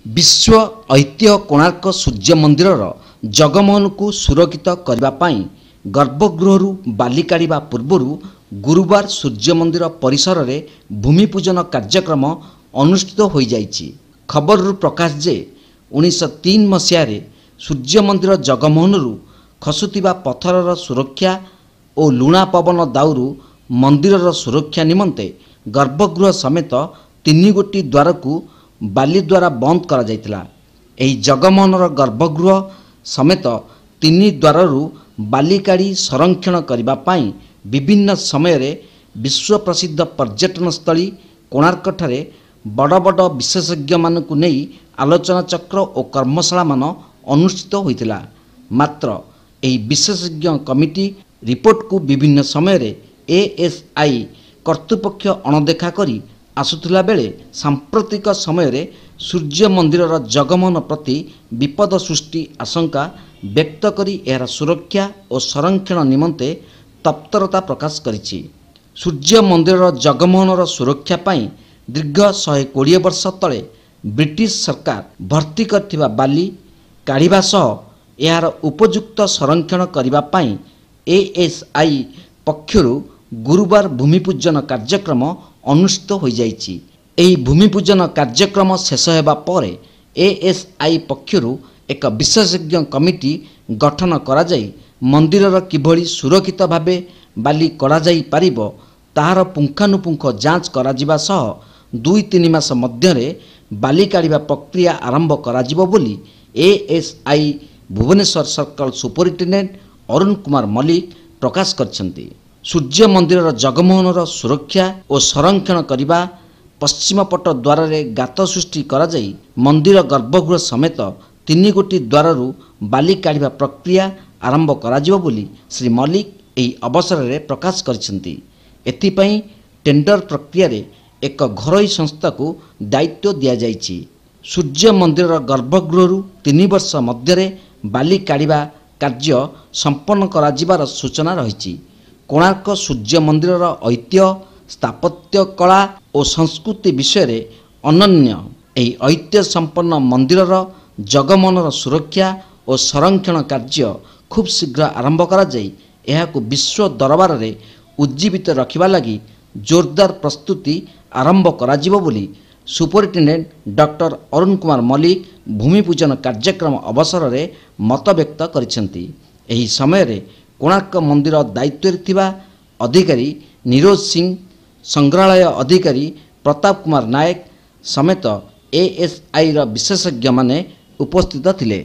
विश्व ऐतिह्य कोणार्क सूर्य मंदिरर जगमोहन को सुरक्षित करने गर्भगृह बाली काढ़ा पूर्व गुरुवार सूर्य मंदिर परिसर में भूमिपूजन कार्यक्रम अनुष्ठित हो जाइछि। खबर प्रकाश जे 1903 मसीह सूर्य मंदिर जगमोहन खसुवा पत्थर सुरक्षा और लुणा पवन दाउरू मंदिर सुरक्षा निमंते गर्भगृह समेत 3 गोटी द्वार को बाली द्वारा बंद करा जायतिला। एही जगमोहनर गर्भगृह समेत 3 द्वाररू बाली काढ़ी संरक्षण करबा पाई विभिन्न समय रे विश्व प्रसिद्ध पर्यटन स्थली कोणार्क ठारे बड़ बड़ विशेषज्ञ मानकु नेई आलोचना चक्र और कर्मशाला मान अनुष्ठित होइतिला। मात्र एही विशेषज्ञ कमिटी रिपोर्ट को विभिन्न समय रे एएसआई कर्तृपक्ष अणदेखा करी आसुथिला बेले सांप्रतिक समय रे सूर्य मंदिर जगमोहन प्रति विपद सृष्टि आशंका व्यक्त करी एहार सुरक्षा और संरक्षण निमंते तत्परता प्रकाश करिछि। सूर्य मंदिर जगमोहनर सुरक्षा पाई दीर्घ 120 वर्ष तले ब्रिटिश सरकार भर्ती करथिबा बाली काढ़िबा सह एहार उपयुक्त संरक्षण करिबा पाई एएसआई पक्षरु गुरुवार भूमिपूजन कार्यक्रम अनुष्ठित हो जाइछि। एही भूमिपूजन कार्यक्रम शेष हेबा परे एएसआई पक्षरु एक विशेषज्ञ कमिटी गठन करा जाई मंदिरर किभଳି सुरक्षित भावे बाली करा जाई पारिबो ताहार पुंखानुपुंख जांच करा जिबा सह 2-3 मास मध्यरे बाली काढ़िबा प्रक्रिया आरंभ करा जिवो बोली ASI Bhubaneswar circle superintendent Arun Kumar Mallick प्रकाश करछन्ती। सूर्य मंदिर जगमोहनर सुरक्षा और संरक्षण करने पश्चिम पट द्वार रे गात सृष्टि करा जाई मंदिर गर्भगृह समेत 3 गोटी द्वाररू बाली काढ़िबा प्रक्रिया आरंभ करा जिवो बोली श्री मल्लिक एही अवसर रे प्रकाश करछन्ती। एथिपाई टेंडर प्रक्रिया रे एक घरोई संस्था को दायित्व दिया जाइछि। सूर्य मंदिर गर्भगृह 3 वर्ष मध्यरे बाली काढ़िबा कार्य संपन्न करा जिबार सूचना रहिछि। कोणार्क सूर्य मंदिरर ऐतिह्य स्थापत्य कला और संस्कृति विषय रे अनन्य एही ऐतिह्य संपन्न मंदिरर जगमोहनर सुरक्षा और संरक्षण कार्य खूब शीघ्र आरंभ करा जाई एहाकु विश्व दरबार रे उज्जीवित रखिबा लागि जोरदार प्रस्तुति आरंभ करा जिवो बोली सुपरिटेडेंट डॉक्टर अरुण कुमार मल्लिक भूमिपूजन कार्यक्रम अवसर रे मत व्यक्त करिसेंती। एही समय रे कोणार्क मंदिर दायित्व थिबा अधिकारी निरोज सिंह, संग्रहालय अधिकारी प्रताप कुमार नायक समेत एएसआई विशेषज्ञ माने उपस्थित थिले।